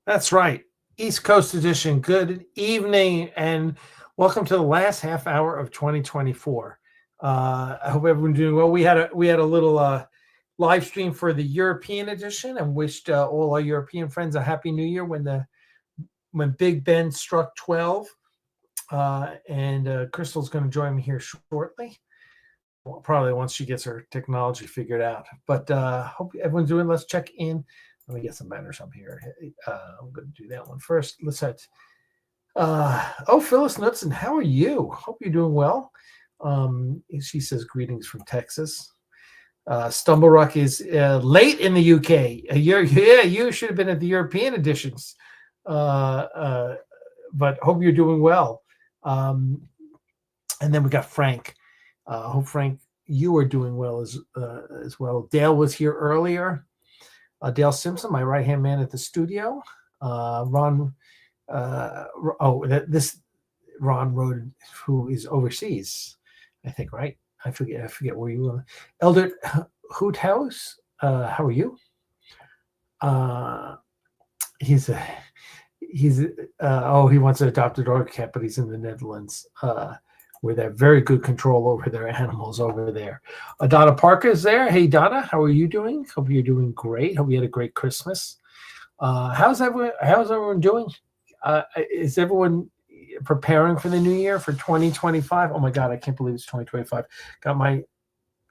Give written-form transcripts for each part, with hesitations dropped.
That's right. East Coast edition. Good evening and welcome to the last half hour of 2024. I hope everyone's doing well. We had a little live stream for the European edition and wished all our European friends a happy New Year when Big Ben struck 12. And Crystal's going to join me here shortly. Well, probably once she gets her technology figured out. But hope everyone's doing. Let's check in. Let me get some banners up here. I'm going to do that one first. Let's start. Phyllis Knudsen, how are you? Hope you're doing well. She says greetings from Texas. Stumblerock is late in the UK. You should have been at the European editions. But hope you're doing well. And then we got Frank. Hope Frank, you are doing well as well. Dale was here earlier. Dale Simpson, my right-hand man at the studio. Ron, this Ron Roden, who is overseas, I think, right? I forget where you are. Elder Hoothouse, how are you? He wants an adopted dog cat, but he's in the Netherlands. Where they have very good control over their animals over there. Donna Parker is there. Hey, Donna, how are you doing? Hope you're doing great. Hope you had a great Christmas. How's everyone doing? Is everyone preparing for the new year for 2025? Oh my God, I can't believe it's 2025. Got my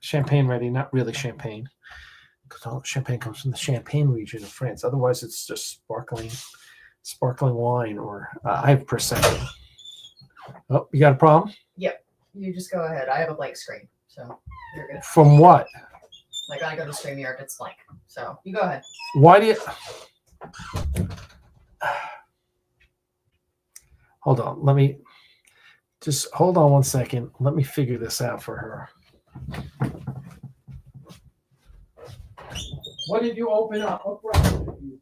champagne ready. Not really champagne, because all champagne comes from the Champagne region of France. Otherwise, it's just sparkling wine, or I have Prosecco. Oh, you got a problem? Yep. You just go ahead. I have a blank screen, so you're good. From what? Like I go to StreamYard, it's blank. So you go ahead. Why do you? Hold on. Let me just hold on 1 second. Let me figure this out for her. What did you open up? What browser did you use?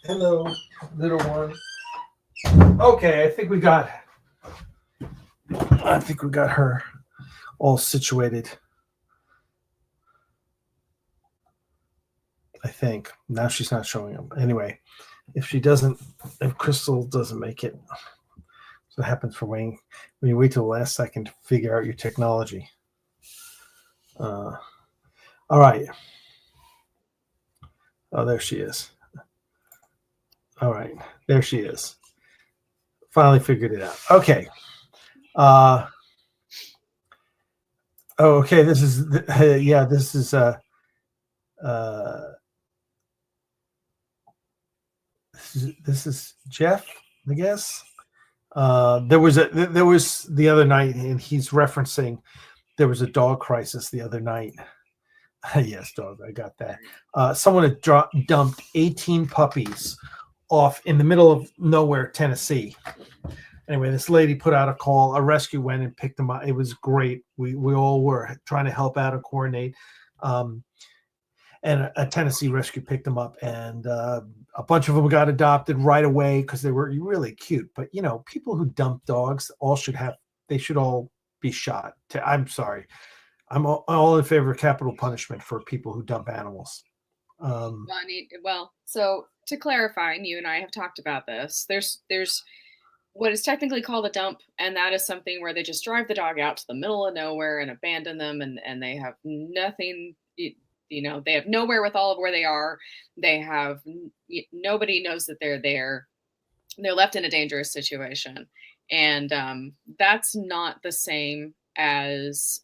Hello, little one. Okay, I think we got her all situated. I think. Now she's not showing up. Anyway, if Crystal doesn't make it, so it happens for when you wait till the last second to figure out your technology. All right. Oh, there she is. All right, there she is. Finally figured it out. Okay. Okay. This is this is Jeff, I guess. There was the other night, and he's referencing there was a dog crisis the other night. Yes, dog. I got that. Someone had dumped 18 puppies off in the middle of nowhere, Tennessee. Anyway, this lady put out a call. A rescue went and picked them up. It was great. We all were trying to help out and coordinate. And a Tennessee rescue picked them up, and a bunch of them got adopted right away because they were really cute. But people who dump dogs they should all be shot. I'm sorry, I'm all in favor of capital punishment for people who dump animals. Well, so to clarify, and you and I have talked about this, there's what is technically called a dump, and that is something where they just drive the dog out to the middle of nowhere and abandon them, and they have nothing. They have no wherewithal of where they are. They have nobody knows that they're there. They're left in a dangerous situation, and that's not the same as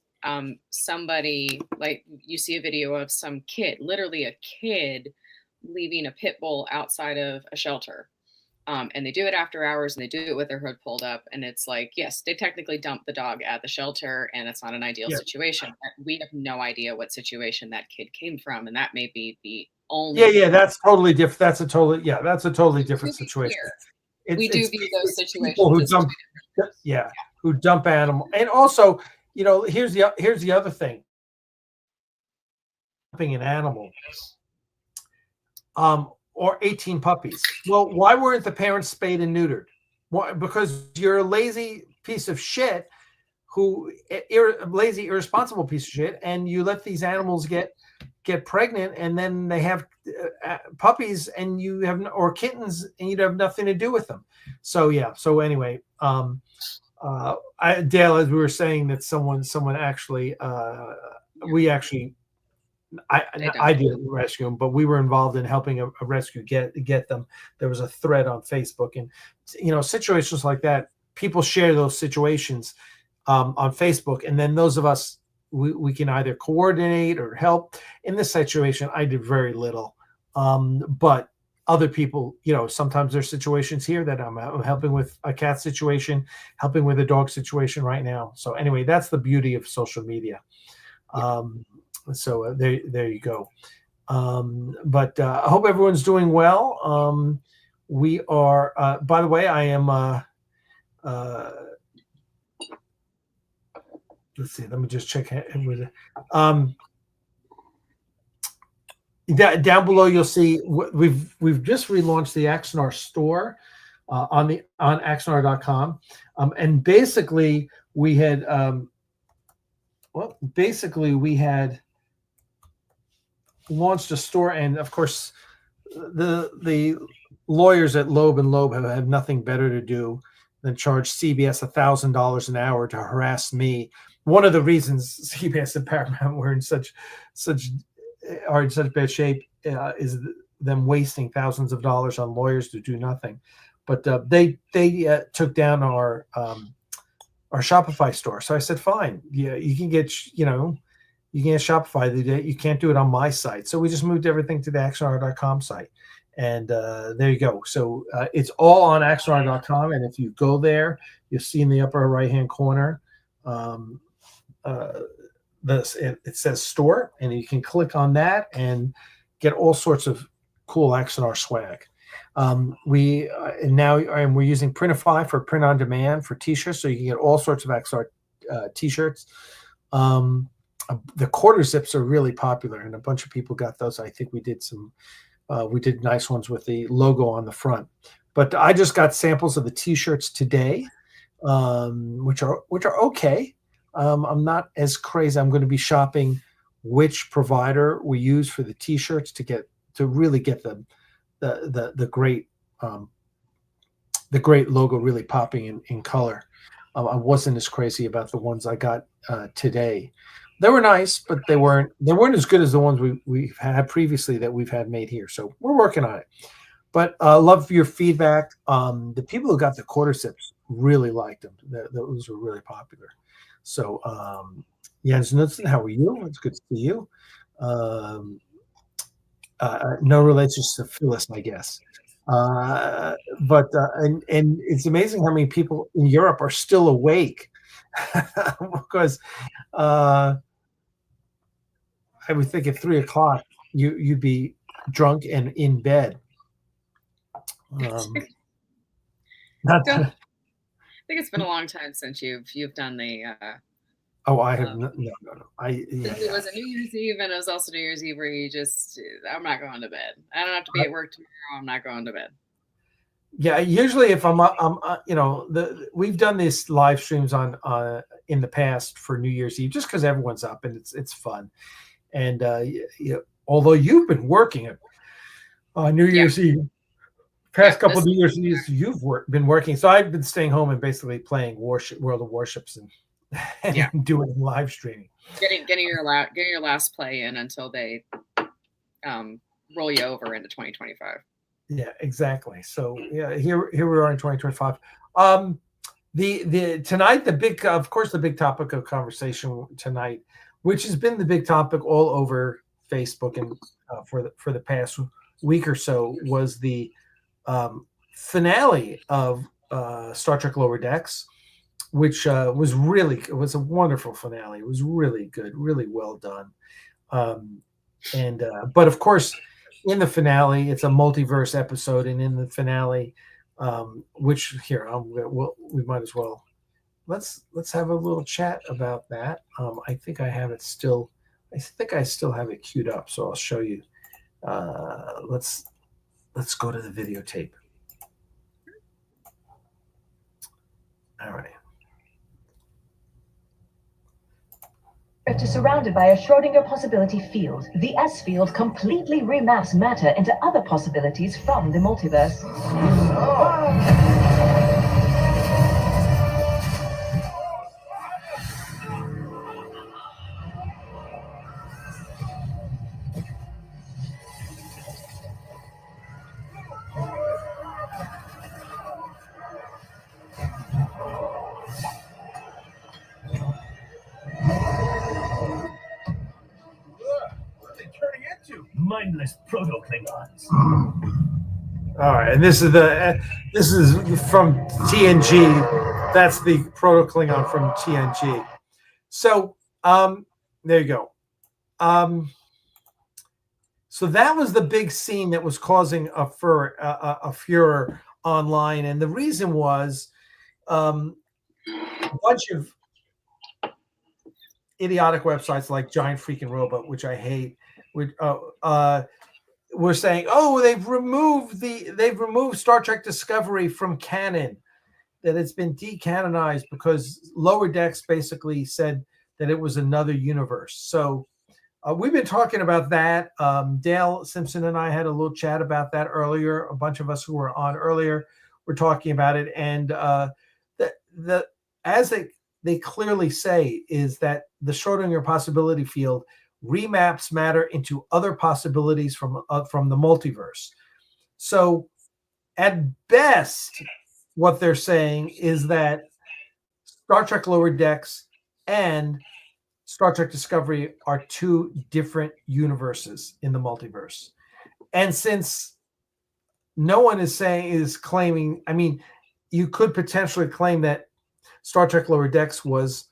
somebody, like you see a video of some kid, literally a kid, leaving a pit bull outside of a shelter. And they do it after hours, and they do it with their hood pulled up. And it's like, yes, they technically dumped the dog at the shelter, and it's not an ideal situation. But we have no idea what situation that kid came from, and that may be the only. Yeah, that's totally different. That's a totally different situation. We do view those situations who dump animal, and also, here's the other thing. Dumping an animal. Or 18 puppies. Well, why weren't the parents spayed and neutered? Why? Because you're a lazy piece of shit, lazy, irresponsible piece of shit, and you let these animals get pregnant, and then they have puppies, and you have or kittens, and you have nothing to do with them. So yeah. So anyway, Dale, as we were saying, that someone actually, we actually. I didn't rescue them, but we were involved in helping a rescue get them. There was a thread on Facebook, and situations like that, people share those situations on Facebook, and then those of us we can either coordinate or help. In this situation, I did very little, but other people, sometimes there's situations here that I'm helping with a cat situation, helping with a dog situation right now. So anyway, that's the beauty of social media. So there you go. But I hope everyone's doing well. We are, by the way, I am, let's see, let me just check. Down below, you'll see we've just relaunched the Axanar store on Axanar.com. And basically we had, launched a store, and of course the lawyers at Loeb and Loeb have nothing better to do than charge CBS $1,000 an hour to harass me. One of the reasons CBS and Paramount were in such bad shape is them wasting thousands of dollars on lawyers to do nothing. But they took down our Shopify store. So I said, fine, yeah, you can get you can't Shopify. You can't do it on my site. So we just moved everything to the Axanar.com site. And there you go. So it's all on Axanar.com. And if you go there, you'll see in the upper right-hand corner, it says store. And you can click on that and get all sorts of cool Axanar swag. We're using Printify for print on demand for t-shirts. So you can get all sorts of Axanar t-shirts. The quarter zips are really popular, and a bunch of people got those. I think we did nice ones with the logo on the front. But I just got samples of the t-shirts today, which are okay. I'm not as crazy. I'm going to be shopping which provider we use for the t-shirts to really get the great logo really popping in color. I wasn't as crazy about the ones I got today. They were nice, but they weren't as good as the ones we've had previously that we've had made here. So we're working on it. But love your feedback. The people who got the quarter zips really liked them. Those were really popular. So Jens Knudsen, how are you? It's good to see you. No relation to Phyllis, I guess. And it's amazing how many people in Europe are still awake because I would think at 3:00 you'd be drunk and in bed. I think it's been a long time since you've done the Oh, I have no. Since it was a New Year's Eve and it was also New Year's Eve where I'm not going to bed. I don't have to be at work tomorrow. I'm not going to bed. Yeah, usually if I'm we've done these live streams on in the past for New Year's Eve just because everyone's up and it's fun. And although you've been working on New Year's Eve, past couple of New Year's Eves, you've been working. So I've been staying home and basically playing World of Warships and doing live streaming. Getting your last play in until they roll you over into 2025. Yeah, exactly. So here we are in 2025. Tonight the big topic of conversation tonight, which has been the big topic all over Facebook and for the past week or so, was the finale of Star Trek Lower Decks, which was a wonderful finale. It was really good, really well done. But of course, in the finale, it's a multiverse episode, and in the finale, which here we might as well let's have a little chat about that. I think I have it still. I think I still have it queued up, so I'll show you. Let's go to the videotape. All right. Is surrounded by a Schrödinger possibility field. The S field completely remaps matter into other possibilities from the multiverse. Mindless proto-Klingons. All right, and this is from TNG. That's the proto-Klingon from TNG. So there you go. So that was the big scene that was causing a furor online, and the reason was a bunch of idiotic websites like Giant Freaking Robot, which I hate. We're saying, they've removed Star Trek Discovery from canon, that it's been decanonized because Lower Decks basically said that it was another universe. So we've been talking about that. Dale Simpson and I had a little chat about that earlier. A bunch of us who were on earlier were talking about it, and as they clearly say is that the Schrödinger possibility field remaps matter into other possibilities from the multiverse. So at best, what they're saying is that Star Trek Lower Decks and Star Trek Discovery are two different universes in the multiverse. And since no one is claiming, I mean, you could potentially claim that Star Trek Lower Decks was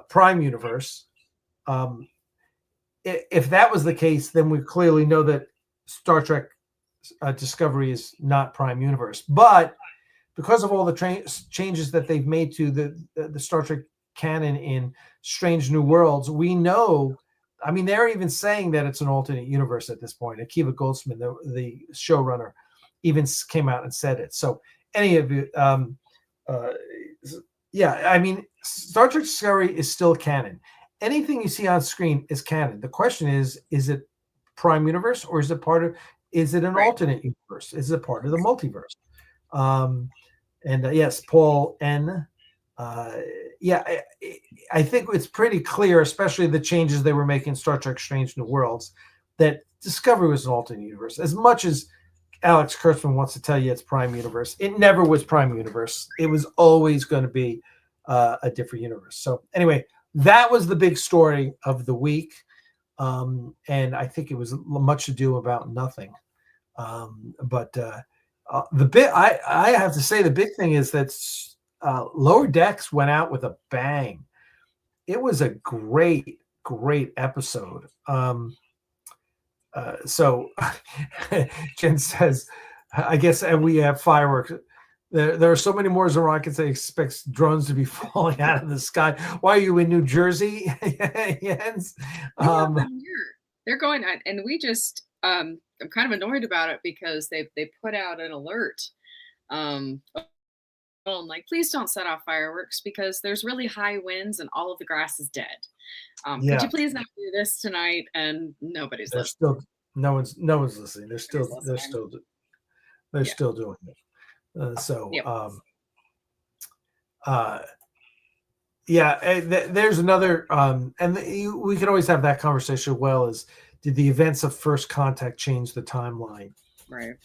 Prime Universe. If that was the case, then we clearly know that Star Trek Discovery is not Prime Universe. But because of all the changes that they've made to the Star Trek canon in Strange New Worlds, we know. I mean, they're even saying that it's an alternate universe at this point. Akiva Goldsman, the showrunner, even came out and said it. So any of you, I mean, Star Trek Discovery is still canon. Anything you see on screen is canon. The question is it Prime Universe or is it an alternate universe? Is it part of the multiverse? Yes, Paul N. I think it's pretty clear, especially the changes they were making in Star Trek Strange New Worlds, that Discovery was an alternate universe. As much as Alex Kurtzman wants to tell you it's Prime Universe, it never was Prime Universe. It was always going to be a different universe. So anyway, that was the big story of the week. And I think it was much ado about nothing. But the bit I have to say, the big thing is that Lower Decks went out with a bang. It was a great episode. So Jen says, I guess we have fireworks. There are so many more Rockets that expects drones to be falling out of the sky. Why are you in New Jersey, Jens? They're going on, and we just I'm kind of annoyed about it because they put out an alert. Like, please don't set off fireworks because there's really high winds and all of the grass is dead. Could you please not do this tonight? And nobody's listening. No one's listening. They're still doing it. There's another, we can always have that conversation. Well, as did the events of First Contact change the timeline? Right.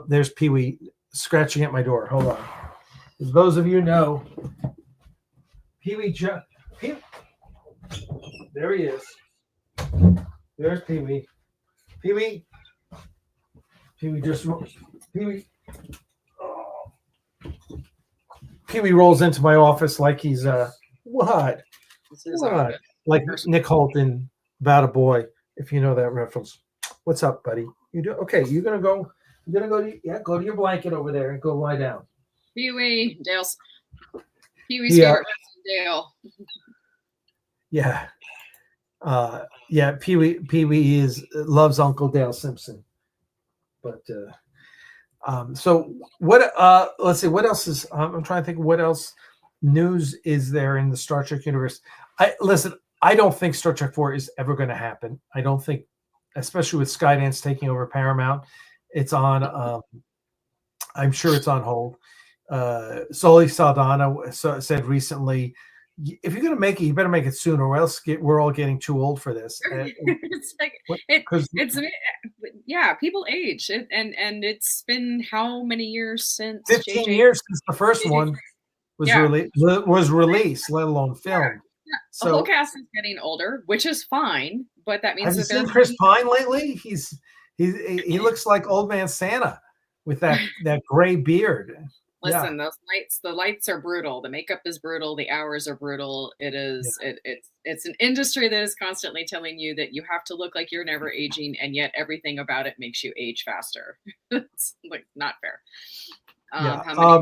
There's Pee Wee scratching at my door. Hold on. As those of you know, Pee Wee. There he is. There's Pee Wee. Pee Wee. Pee Wee just. Pee Wee. Oh. Pee Wee rolls into my office like he's what? What? Like Nick Holt in About a Boy, if you know that reference. What's up, buddy? You do okay? You're gonna go to your blanket over there and go lie down. Pee Wee, Pee Wee's favorite Dale. Yeah. Pee Wee loves Uncle Dale Simpson. But so what let's see what else is I'm trying to think what else news is there in the Star Trek universe. I don't think Star Trek 4 is ever going to happen. I don't think, especially with Skydance taking over Paramount, it's on I'm sure it's on hold. Sully Saldana said recently, if you're going to make it, you better make it soon, or else we're all getting too old for this. It's like people age, and it's been how many years since 15 years since the first one was released, let alone filmed. Yeah. So the whole cast is getting older, which is fine, but that means have you seen Chris Pine lately? He looks like Old Man Santa with that gray beard. Listen, the lights are brutal. The makeup is brutal. The hours are brutal. It is. Yeah. It's an industry that is constantly telling you that you have to look like you're never aging, and yet everything about it makes you age faster. It's like not fair. I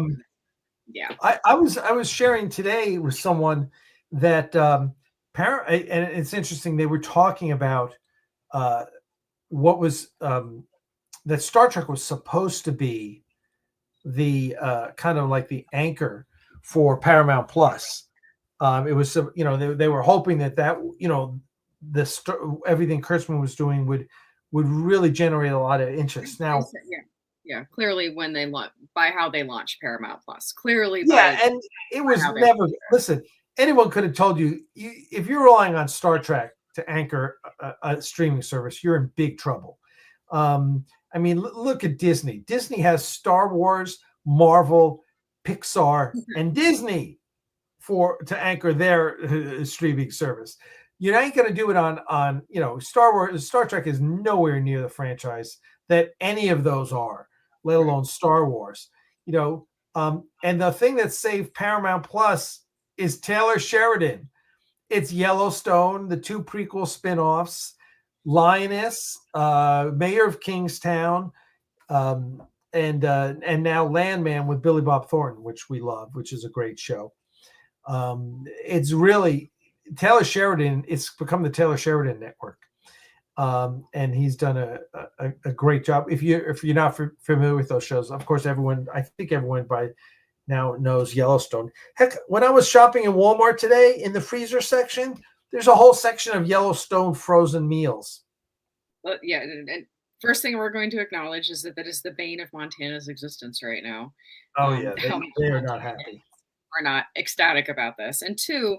was sharing today with someone that and it's interesting. They were talking about what was that Star Trek was supposed to be the kind of like the anchor for Paramount Plus. It was, they were hoping that everything Kurtzman was doing would really generate a lot of interest. Now, clearly when they by how they launched Paramount Plus, clearly, and it was never. Listen, anyone could have told you if you're relying on Star Trek to anchor a streaming service, you're in big trouble. I mean, look at Disney. Disney has Star Wars, Marvel, Pixar, and Disney to anchor their streaming service. You ain't going to do it on Star Wars. Star Trek is nowhere near the franchise that any of those are, let alone Star Wars. And the thing that saved Paramount Plus is Taylor Sheridan. It's Yellowstone, the 2 prequel spinoffs, Lioness, Mayor of Kingstown, and now Landman with Billy Bob Thornton, which we love, which is a great show. It's really Taylor Sheridan. It's become the Taylor Sheridan Network, and he's done a great job. If you're not familiar with those shows, of course, I think everyone by now knows Yellowstone. Heck, when I was shopping in Walmart today, in the freezer section, there's a whole section of Yellowstone frozen meals. Well, yeah, and first thing we're going to acknowledge is that is the bane of Montana's existence right now. Oh yeah, they are not happy. Are not ecstatic about this. And 2,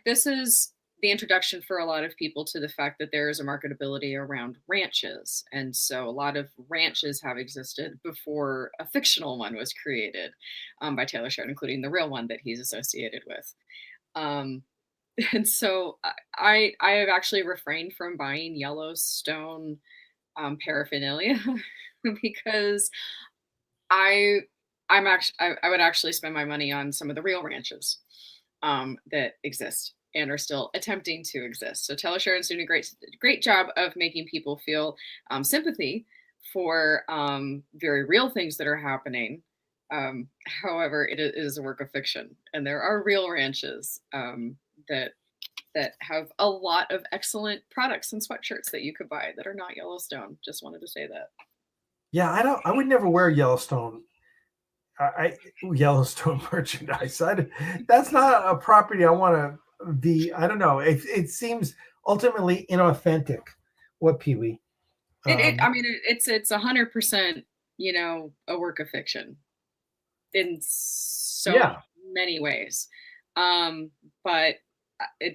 this is the introduction for a lot of people to the fact that there is a marketability around ranches. And so a lot of ranches have existed before a fictional one was created by Taylor Sheridan, including the real one that he's associated with. And so I have actually refrained from buying Yellowstone paraphernalia because I would actually spend my money on some of the real ranches that exist and are still attempting to exist. So Taylor Sheridan's doing a great job of making people feel sympathy for very real things that are happening. However, it is a work of fiction, and there are real ranches that have a lot of excellent products and sweatshirts that you could buy that are not Yellowstone. Just wanted to say that. Yeah, I would never wear Yellowstone. Yellowstone merchandise. That's not a property I want to be. I don't know. It seems ultimately inauthentic. What, Pee-wee? It's 100%, a work of fiction in so many ways. But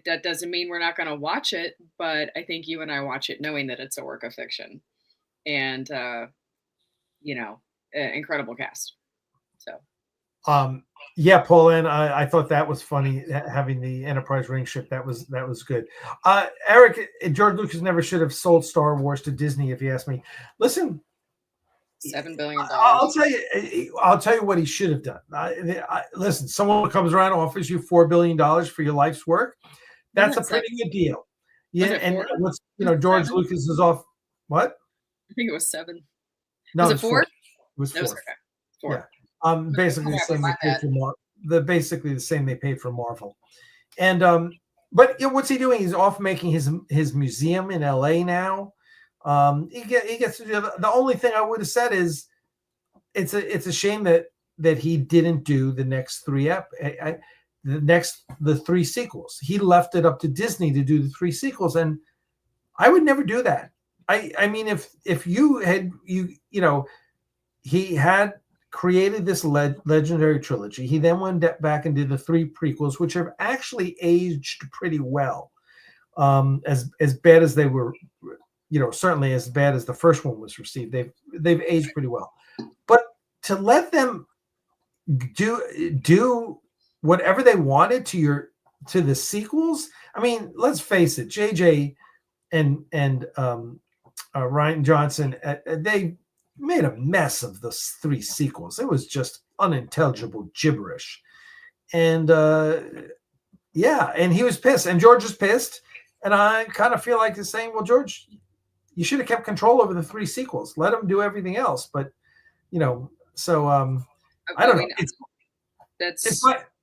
that doesn't mean we're not going to watch it. But I think you and I watch it knowing that it's a work of fiction, and incredible cast. So. Yeah, Pauline, I thought that was funny, having the Enterprise ring ship. That was good. Eric, George Lucas never should have sold Star Wars to Disney, if you ask me. Listen, $7 billion. I'll tell you what he should have done. Listen, someone comes around and offers you $4 billion for your life's work. That's a pretty good deal. Yeah, and what's George Lucas is off. What? I think it was 7. No, was it 4? It was 4. Okay. 4. Yeah. Basically the same they paid for basically the same they paid for Marvel. And but what's he doing? He's off making his museum in LA now. He gets to do the only thing I would have said is it's a shame that he didn't do the next 3 the 3 sequels. He left it up to Disney to do the 3 sequels, and I would never do that. I mean, if you had he had created this legendary trilogy. He then went back and did the 3 prequels, which have actually aged pretty well. As bad as they were, certainly as bad as the first one was received, they've aged pretty well. But to let them do whatever they wanted to the sequels, I mean, let's face it, JJ and Rian Johnson, they made a mess of the 3 sequels. It was just unintelligible gibberish. And and he was pissed. And George was pissed. And I kind of feel like they're saying, well, George, you should have kept control over the 3 sequels. Let him do everything else. But, so I don't know.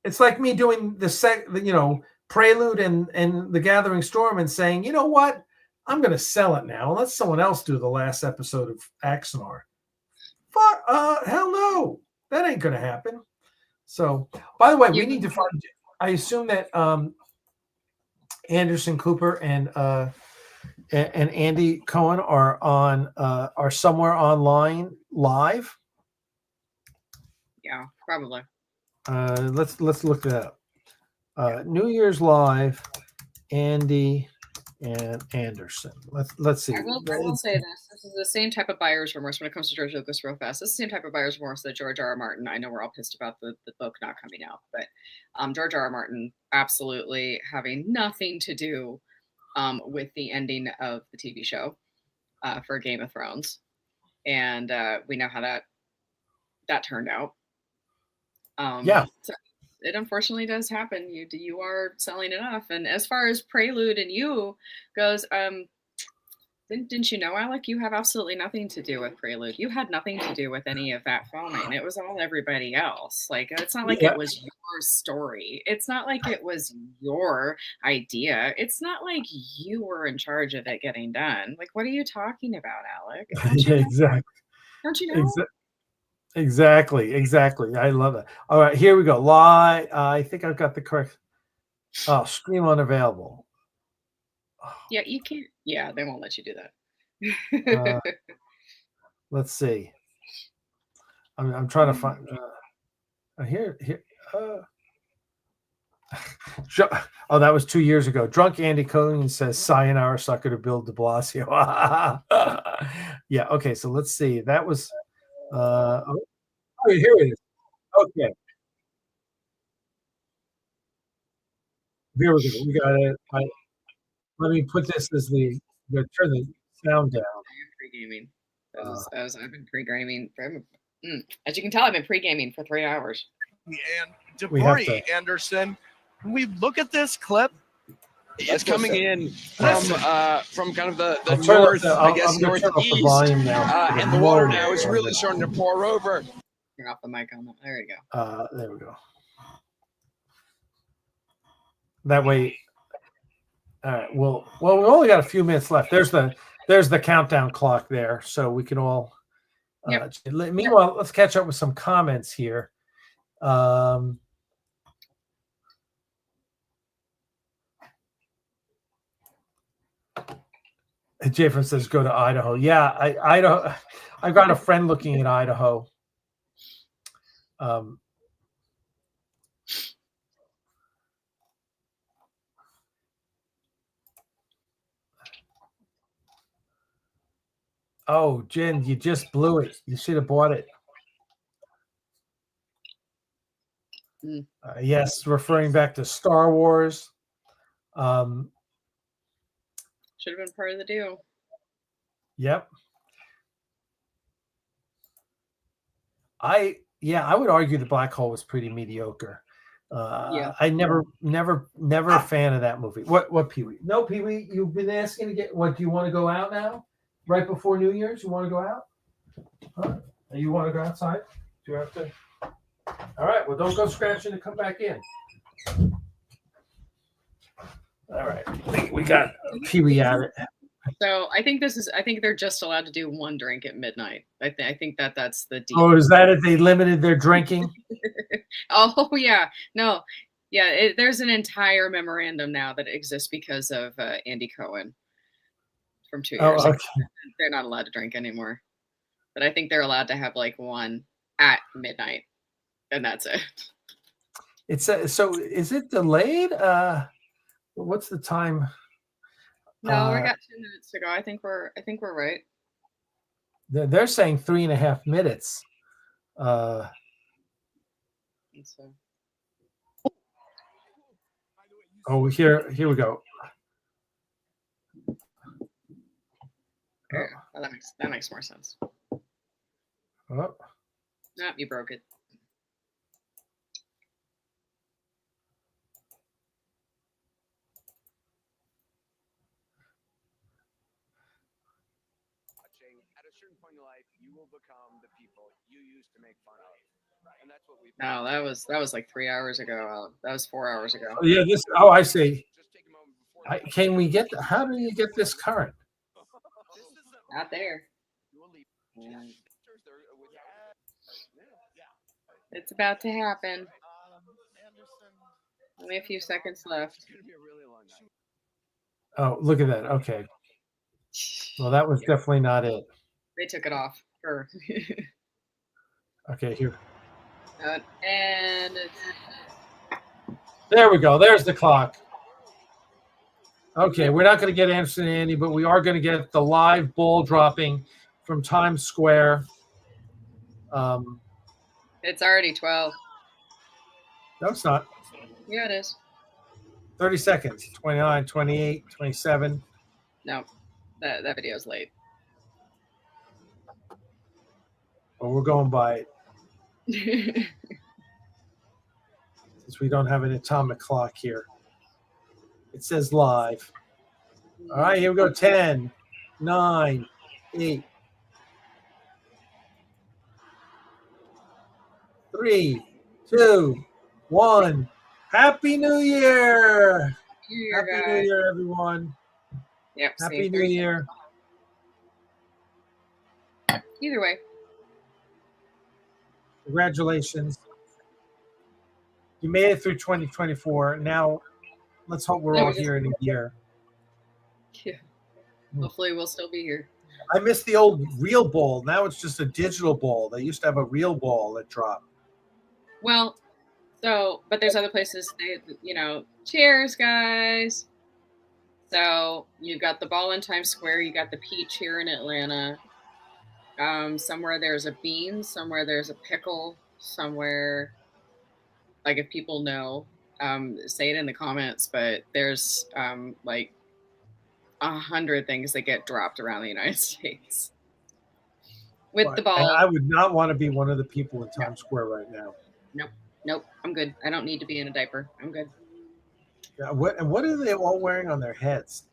It's like me doing the Prelude and The Gathering Storm and saying, you know what? I'm going to sell it now. Let someone else do the last episode of Axanar. Hell no. That ain't going to happen. So, by the way, we need to find. I assume that Anderson Cooper and Andy Cohen are somewhere online live. Yeah, probably. Let's look that up. New Year's Live, Andy and Anderson. Let's see. I will say this. This is the same type of buyer's remorse when it comes to George Lucas real fast. This is the same type of buyer's remorse that George R.R. Martin. I know we're all pissed about the book not coming out, but George R.R. Martin absolutely having nothing to do with the ending of the TV show for Game of Thrones. And we know how that turned out. So it unfortunately does happen. You are selling enough. And as far as Prelude and you goes, didn't you know, Alec, you have absolutely nothing to do with Prelude. You had nothing to do with any of that filming. It was all everybody else. Like, it's not like it was your story. It's not like it was your idea. It's not like you were in charge of it getting done. Like, what are you talking about, Alec? Exactly. Don't you know? Exactly. I love it. All right, here we go. Live. I think I've got the correct. Stream unavailable. Yeah, you can't. Yeah, they won't let you do that. Let's see. I'm trying to find. Here. That was 2 years ago. Drunk Andy Cohen says, "Sayonara, sucker," to Bill De Blasio. Yeah. Okay. So let's see. That was. Here it is. Okay. Here we go. We got it. Let me put this as turn the sound down. I am pre-gaming. I've been pre-gaming. As you can tell, I've been pre-gaming for 3 hours. And Debori Anderson, when we look at this clip, is coming in from kind of the I'll turn up north, the- I I'm guess gonna turn up the northeast, volume now. and the water now is really starting to pour over. Turn off the mic on that. There you go. There we go. That way. All right. Well, we've only got a few minutes left. There's the countdown clock there, so we can all. Yep. Meanwhile, let's catch up with some comments here. Jeffrey says, "Go to Idaho." Yeah, Idaho. I've got a friend looking at Idaho. Oh, Jen, you just blew it. You should have bought it. Yes, referring back to Star Wars. Should have been part of the deal. Yep. I would argue the Black Hole was pretty mediocre. I never a fan of that movie. What Pee-wee? No, Pee-wee, you've been asking to get what, do you want to go out now? Right before New Year's? You want to go out? Huh? You want to go outside? Do you have to? All right, well, don't go scratching and come back in. All right. We got Pee-wee at it. So I think they're just allowed to do one drink at midnight. I think that's the deal. Oh, is that it? They limited their drinking? Oh, yeah. No. Yeah, there's an entire memorandum now that exists because of Andy Cohen from 2 years ago. Okay. They're not allowed to drink anymore. But I think they're allowed to have like one at midnight, and that's it. It's so is it delayed? What's the time? No, we got 2 minutes to go. I think we're right. They're saying 3.5 minutes. So. Oh, here we go. Oh, that makes more sense. Oh. Nope, you broke it. At a certain point in life, you will become the people you used to make fun of, and that's what we've. No, that was like 3 hours ago. That was 4 hours ago. Oh, yeah, this. Oh, I see. Can we get? How do you get this current? Not there. It's about to happen. Only a few seconds left. Oh, look at that. Okay. Well, that was definitely not it. They took it off. Okay, here. And there we go. There's the clock. Okay, we're not going to get Anderson and Andy, but we are going to get the live ball dropping from Times Square. It's already 12. No, it's not. Yeah, it is. 30 seconds. 29, 28, 27. No, that video's late. Well, we're going by it. Since we don't have an atomic clock here. It says live. All right, here we go. 10, 9, 8, 3, 2, 1. Happy New Year! Happy New Year, everyone. Yep. Happy New Year. Either way. Congratulations. You made it through 2024. Now, let's hope we're all here in a year. Yeah. Hopefully we'll still be here. I miss the old real ball. Now it's just a digital ball. They used to have a real ball that dropped. Well, but there's other places, cheers, guys. So you've got the ball in Times Square. You got the peach here in Atlanta. Somewhere there's a bean. Somewhere there's a pickle. Somewhere, like if people know, say it in the comments. But there's like 100 things that get dropped around the United States with the ball. And I would not want to be one of the people in Times Square right now. Nope. I'm good. I don't need to be in a diaper. I'm good. Yeah, what are they all wearing on their heads?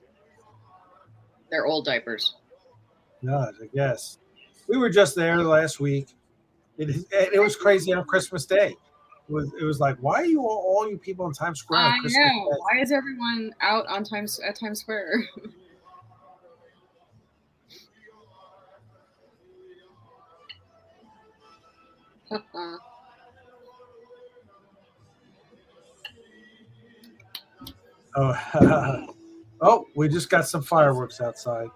They're old diapers. God, I guess. We were just there last week. It was crazy on Christmas Day. It was like, why are you all you people in Times Square on I Christmas know. Day? Why is everyone out on at Times Square? Oh, oh, we just got some fireworks outside.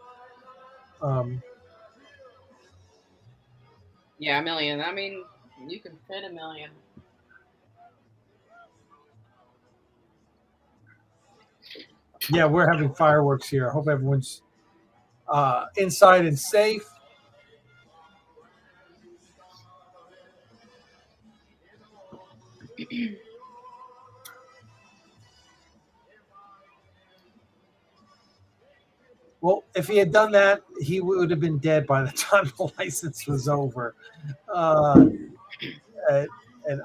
Yeah, 1,000,000. I mean, you can fit 1,000,000. Yeah, we're having fireworks here. I hope everyone's inside and safe. Well, if he had done that, he would have been dead by the time the license was over. And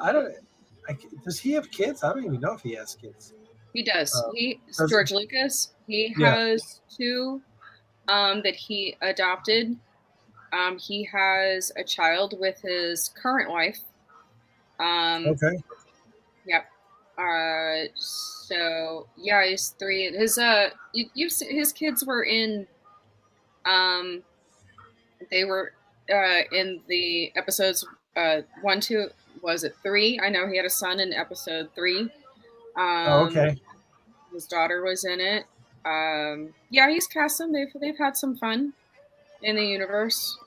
I don't. Does he have kids? I don't even know if he has kids. He does. does- George Lucas. He Yeah. has 2 that he adopted. He has a child with his current wife. Okay. Yep. So yeah, he's 3. His kids were in. They were in the episodes 1, 2. Was it 3? I know he had a son in episode 3. Okay. His daughter was in it. Yeah, he's cast them. They've had some fun in the universe.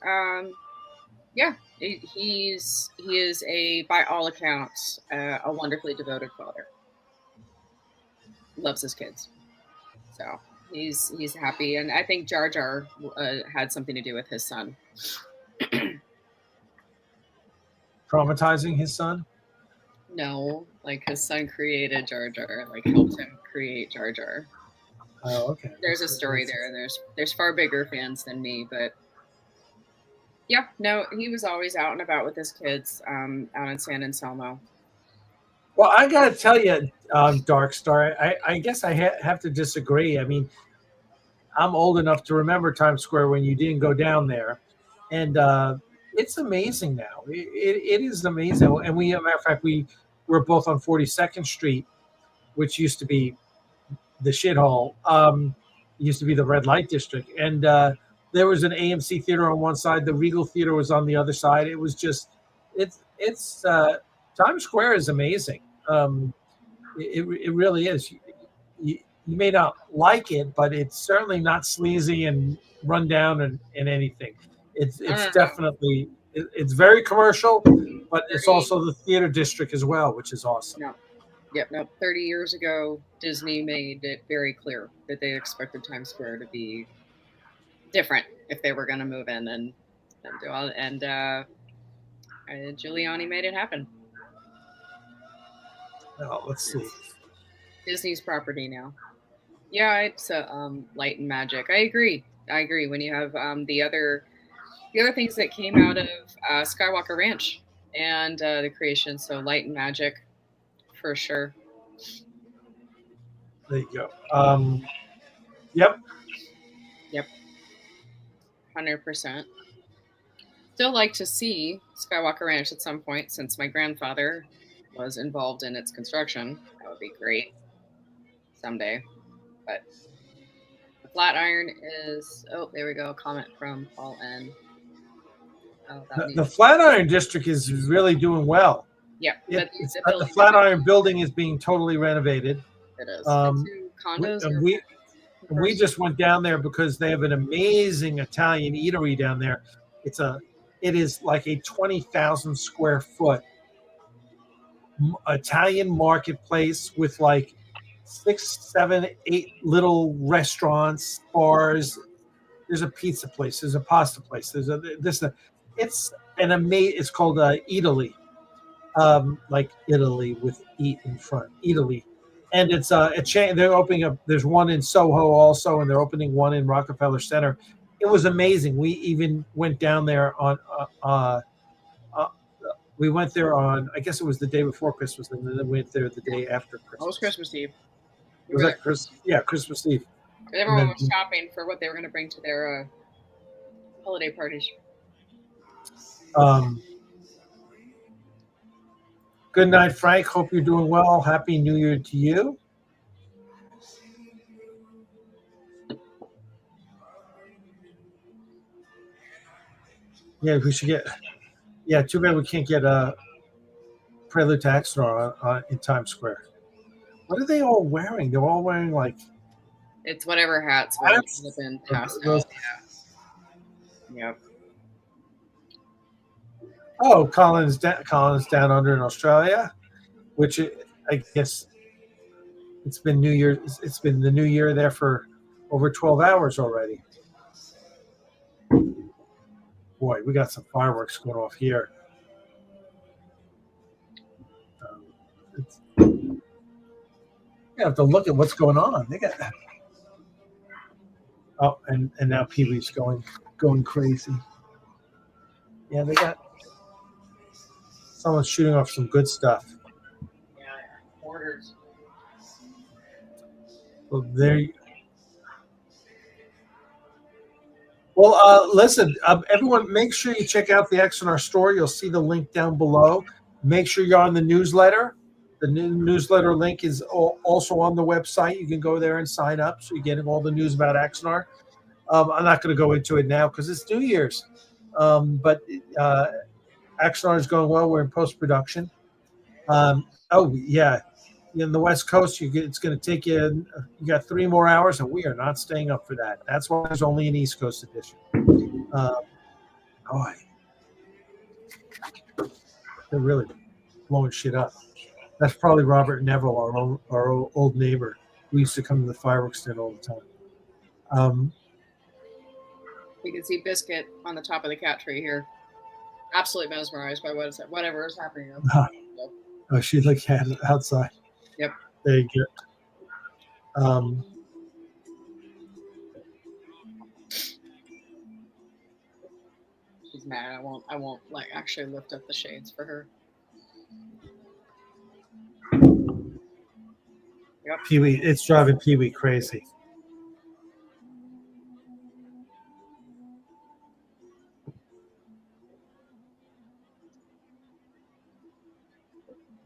Yeah, he is by all accounts a wonderfully devoted father. Loves his kids, so he's happy, and I think Jar Jar had something to do with his son. Traumatizing his son? No, like his son created Jar Jar, like helped him create Jar Jar. Oh, okay. There's a story there. There's far bigger fans than me, but yeah, no, he was always out and about with his kids out in San Anselmo. Well, I got to tell you, Dark Star, I guess I have to disagree. I mean, I'm old enough to remember Times Square when you didn't go down there. And it's amazing now. It is amazing. And as a matter of fact, we were both on 42nd Street, which used to be the shithole. Used to be the red light district. And there was an AMC theater on one side. The Regal Theater was on the other side. It was just, it's Times Square is amazing. It really is. You may not like it, but it's certainly not sleazy and run down and anything. It's definitely, it's very commercial, but it's also the theater district as well, which is awesome. No. Yep, no. 30 years ago, Disney made it very clear that they expected Times Square to be different if they were going to move in and do all. And Giuliani made it happen. Oh, let's see. Disney's property now. Yeah, it's light and magic. I agree. When you have the other things that came out of Skywalker Ranch and the creation, so light and magic. For sure. There you go. Yep. 100%. Still like to see Skywalker Ranch at some point, since my grandfather was involved in its construction. That would be great someday. But the Flatiron is. Oh, there we go. A comment from Paul N. Oh, The Flatiron district is really doing well. Yeah, the Flatiron building is being totally renovated. It is. Condos. We just went down there because they have an amazing Italian eatery down there. It is like a 20,000 square foot Italian marketplace with like 6, 7, 8 little restaurants, bars. There's a pizza place. There's a pasta place. There's it's an amazing. It's called Italy. Like Italy with eat in front, Italy, and it's a chain. They're opening up. There's one in Soho also, and they're opening one in Rockefeller Center. It was amazing. We even went down there on. We went there on. I guess it was the day before Christmas, and then we went there the day after Christmas. Oh, it was Christmas Eve. Was that Chris? Yeah, Christmas Eve. Everyone then- was shopping for what they were going to bring to their holiday parties. Good night, Frank. Hope you're doing well. Happy New Year to you. Yeah, we should get. Yeah, too bad we can't get a Prelude to Axanar in Times Square. What are they all wearing? They're all wearing like. It's whatever hats would have been passed out. Yep. Oh, Colin's down under in Australia, which I guess it's been New Year. It's been the New Year there for over 12 hours already. Boy, we got some fireworks going off here. You have to look at what's going on. They got. Oh, and now Pee Wee's going crazy. Yeah, they got. Someone's shooting off some good stuff. Yeah, orders. Well, there. Well, listen, everyone, make sure you check out the Axanar store. You'll see the link down below. Make sure you're on the newsletter. The new newsletter link is also on the website. You can go there and sign up, so you're getting all the news about Axanar. I'm not going to go into it now because it's New Year's, but Axanar is going well. We're in post-production. Oh, yeah. In the West Coast, it's going to take you. You got 3 more hours, and we are not staying up for that. That's why there's only an East Coast edition. Boy, they're really blowing shit up. That's probably Robert Neville, our old neighbor, who used to come to the fireworks stand all the time. You can see Biscuit on the top of the cat tree here. Absolutely mesmerized by whatever is happening. Oh, she looked at it outside. Yep. There you go. She's mad. I won't like actually lift up the shades for her. Yep. Pee Wee, it's driving Pee Wee crazy.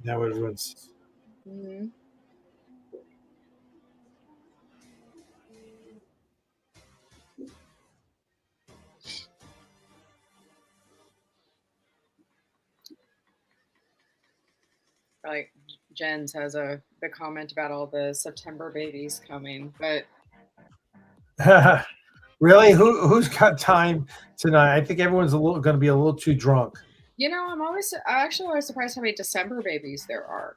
Now everyone's. Mm-hmm. Like Jens has a big comment about all the September babies coming, but Really, who's got time tonight? I think everyone's going to be a little too drunk. you know, I actually always surprised how many December babies there are.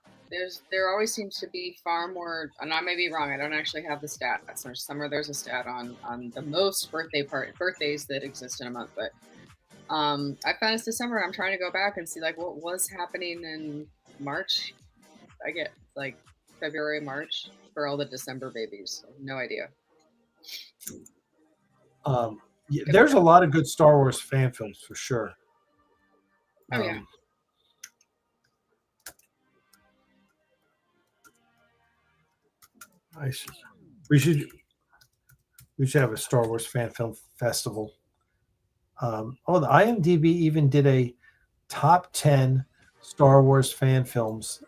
There always seems to be far more, and I may be wrong. I don't actually have the stats. There's a stat on the most birthdays that exist in a month, but I found it's December. And I'm trying to go back and see like what was happening in March. I get like February, March for all the December babies. No idea. There's a lot of good Star Wars fan films for sure. Oh yeah. We should have a Star Wars fan film festival. The IMDb even did a top 10 Star Wars fan films.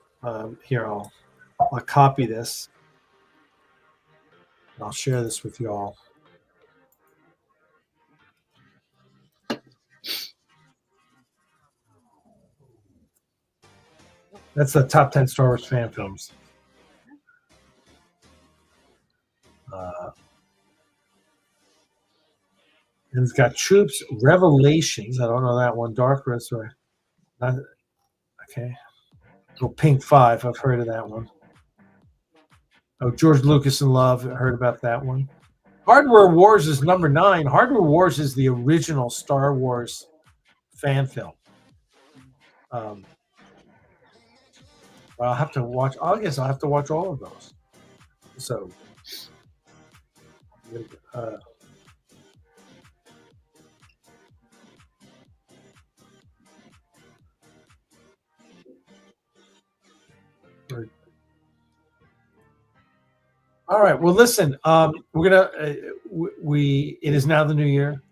Here, I'll copy this. I'll share this with you all. That's the top 10 Star Wars fan films. And it's got Troops, Revelations. I don't know that one. Dark Resurrection. Okay. Oh, Pink 5. I've heard of that one. Oh, George Lucas in Love. I heard about that one. Hardware Wars is number 9. Hardware Wars is the original Star Wars fan film. I'll have to watch. I guess I'll have to watch all of those. So, All right. Well, listen, we're gonna it is now the new year.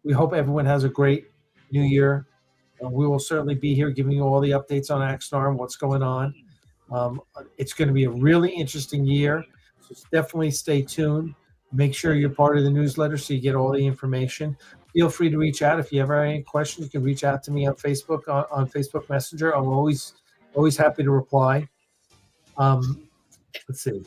We hope everyone has a great new year. We will certainly be here giving you all the updates on Axanar and what's going on. It's going to be a really interesting year, so definitely stay tuned. Make sure you're part of the newsletter so you get all the information. Feel free to reach out if you ever have any questions. You can reach out to me on Facebook on Facebook Messenger. I'm always happy to reply. Let's see.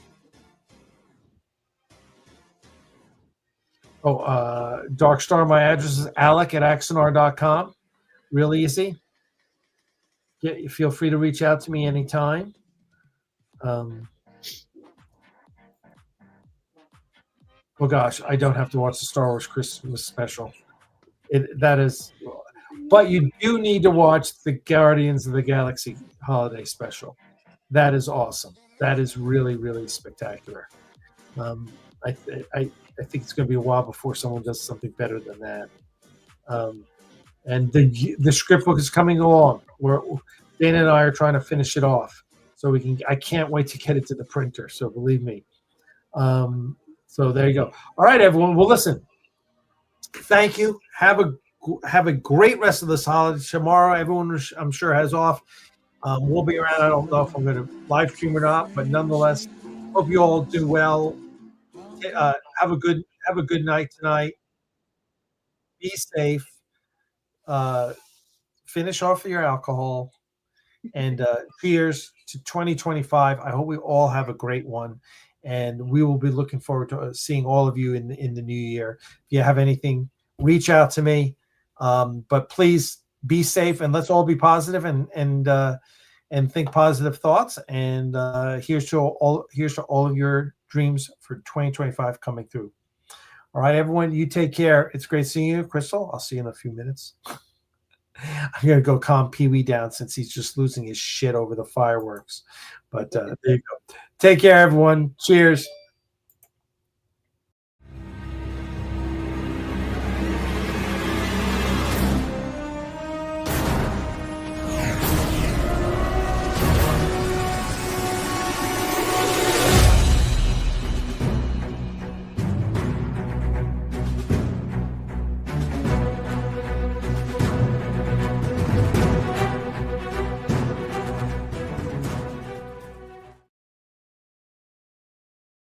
Darkstar, my address is alec@axanar.com. Real easy. Feel free to reach out to me anytime. Oh gosh, I don't have to watch the Star Wars Christmas special. But you do need to watch the Guardians of the Galaxy holiday special. That is awesome. That is really, really spectacular. I think it's going to be a while before someone does something better than that. And the script book is coming along. Dana and I are trying to finish it off, so I can't wait to get it to the printer. So believe me. So there you go. All right, everyone. Well, listen. Thank you. Have a great rest of this holiday. Tomorrow, everyone I'm sure has off. We'll be around. I don't know if I'm going to live stream or not, but nonetheless, hope you all do well. Have a good night tonight. Be safe. Finish off your alcohol, and cheers to 2025. I hope we all have a great one, and we will be looking forward to seeing all of you in the new year. If you have anything, reach out to me. But please be safe, and let's all be positive and think positive thoughts. And here's to all of your dreams for 2025 coming through. All right, everyone, you take care. It's great seeing you, Crystal. I'll see you in a few minutes. I'm going to go calm Pee-wee down since he's just losing his shit over the fireworks. But there you go. Take care, everyone. Cheers.